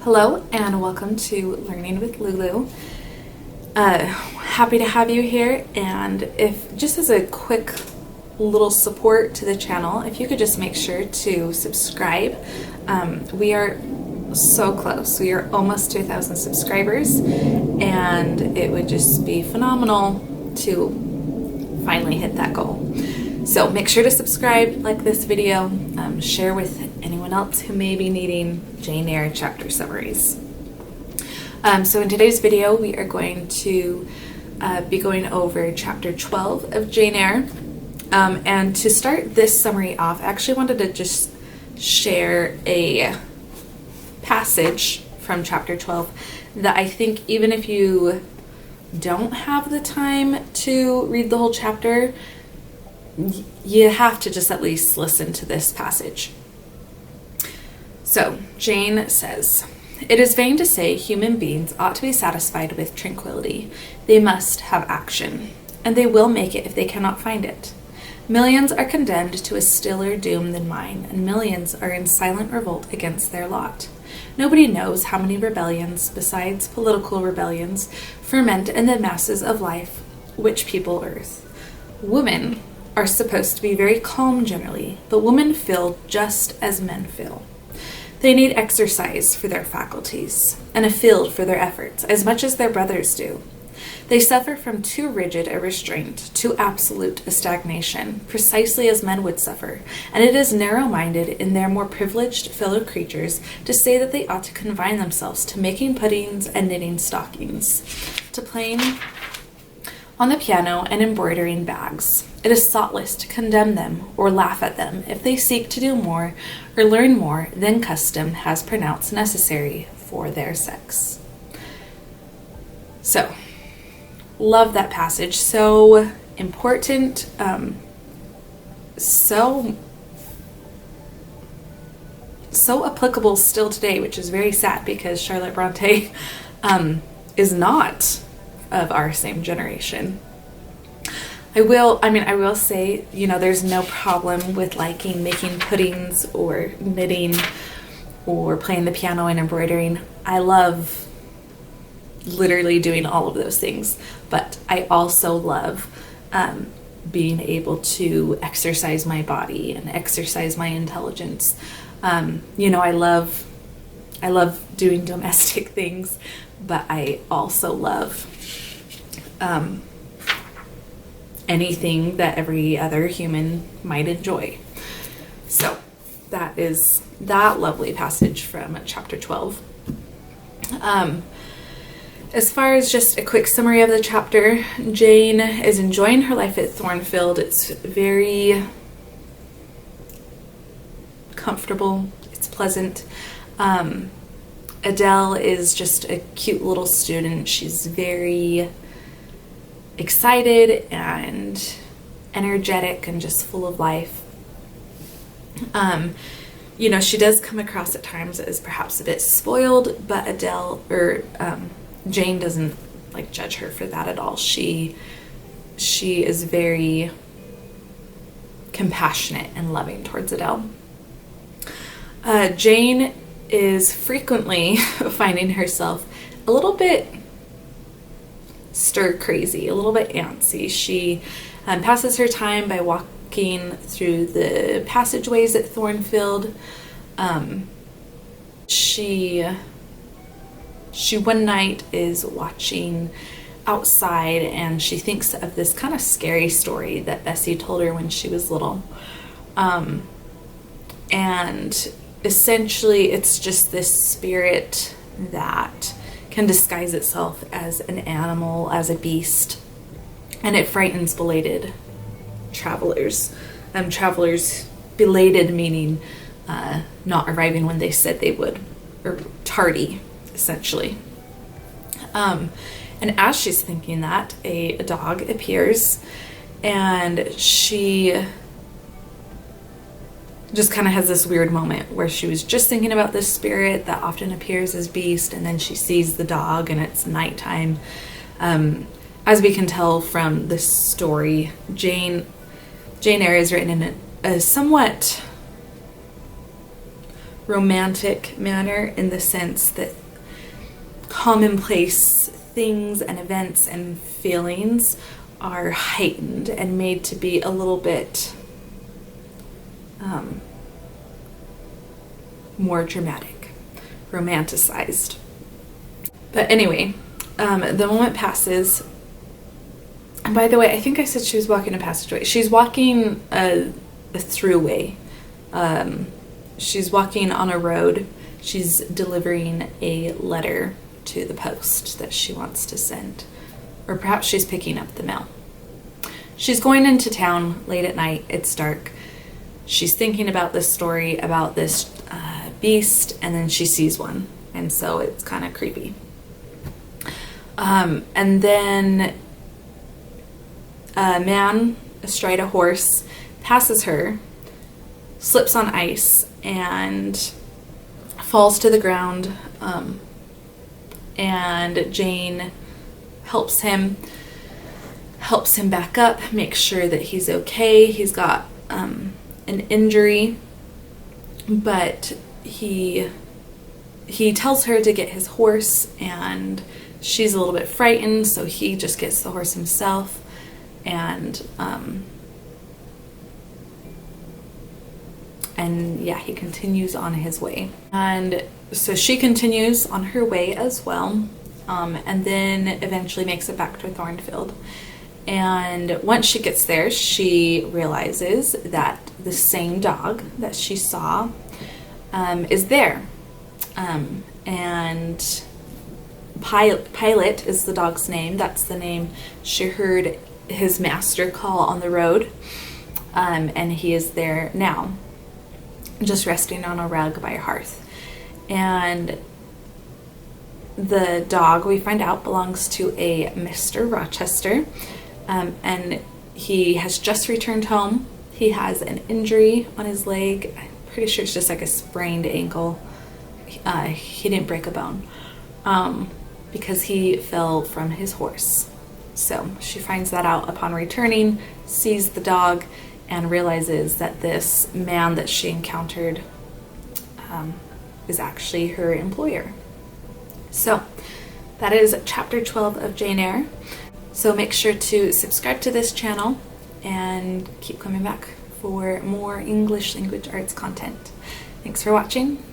Hello and welcome to Learning with Lulu. Happy to have you here, and if just as a quick little support to the channel, if you could just make sure to subscribe. We are so close. We are almost to 1,000 subscribers, and it would just be phenomenal to finally hit that goal. So make sure to subscribe, like this video, share with anyone else who may be needing Jane Eyre chapter summaries. So in today's video, we are going to be going over chapter 12 of Jane Eyre. And to start this summary off, I actually wanted to just share a passage from chapter 12 that I think even if you don't have the time to read the whole chapter, you have to just at least listen to this passage. So, Jane says, "It is vain to say human beings ought to be satisfied with tranquility. They must have action, and they will make it if they cannot find it. Millions are condemned to a stiller doom than mine, and millions are in silent revolt against their lot. Nobody knows how many rebellions, besides political rebellions, ferment in the masses of life which people earth. Women are supposed to be very calm generally, but women feel just as men feel. They need exercise for their faculties, and a field for their efforts, as much as their brothers do. They suffer from too rigid a restraint, too absolute a stagnation, precisely as men would suffer, and it is narrow-minded in their more privileged fellow creatures to say that they ought to confine themselves to making puddings and knitting stockings, to playing on the piano and embroidering bags. It is thoughtless to condemn them or laugh at them if they seek to do more or learn more than custom has pronounced necessary for their sex." So, love that passage. So important, so applicable still today, which is very sad because Charlotte Bronte is not of our same generation. I will say, there's no problem with liking making puddings or knitting or playing the piano and embroidering. I love literally doing all of those things, but I also love being able to exercise my body and exercise my intelligence. I love doing domestic things, but I also love anything that every other human might enjoy. So that is that lovely passage from chapter 12. As far as just a quick summary of the chapter, Jane is enjoying her life at Thornfield. It's very comfortable. It's pleasant. Adele is just a cute little student. She's very excited and energetic and just full of life. She does come across at times as perhaps a bit spoiled, but Jane doesn't judge her for that at all. She is very compassionate and loving towards Adele. Jane is frequently finding herself a little bit stir crazy, a little bit antsy. She passes her time by walking through the passageways at Thornfield. She one night is watching outside, and she thinks of this kind of scary story that Bessie told her when she was little. And essentially it's just this spirit that can disguise itself as an animal, as a beast, and it frightens belated travelers. Travelers, belated meaning not arriving when they said they would, or tardy, essentially. And as she's thinking that, a dog appears, and she just kind of has this weird moment where she was just thinking about this spirit that often appears as beast, and then she sees the dog and it's nighttime. As we can tell from the story, Jane Eyre is written in a somewhat romantic manner, in the sense that commonplace things and events and feelings are heightened and made to be a little bit more dramatic, romanticized. But anyway, the moment passes. And by the way, I think I said she was walking a passageway. She's walking a throughway. She's walking on a road. She's delivering a letter to the post that she wants to send. Or perhaps she's picking up the mail. She's going into town late at night. It's dark. She's thinking about this story about this beast, and then she sees one. And so it's kind of creepy. And then a man astride a horse passes her, slips on ice, and falls to the ground. And Jane helps him back up, makes sure that he's okay. He's got an injury, but he tells her to get his horse, and she's a little bit frightened, so he just gets the horse himself. And yeah, he continues on his way. And so she continues on her way as well, and then eventually makes it back to Thornfield. And once she gets there, she realizes that the same dog that she saw is there. And Pilot is the dog's name. That's the name she heard his master call on the road. And he is there now, just resting on a rug by a hearth. And the dog, we find out, belongs to a Mr. Rochester. And he has just returned home. He has an injury on his leg. I'm pretty sure it's just like a sprained ankle. He didn't break a bone because he fell from his horse. So she finds that out upon returning, sees the dog, and realizes that this man that she encountered is actually her employer. So that is chapter 12 of Jane Eyre. So make sure to subscribe to this channel and keep coming back for more English language arts content. Thanks for watching.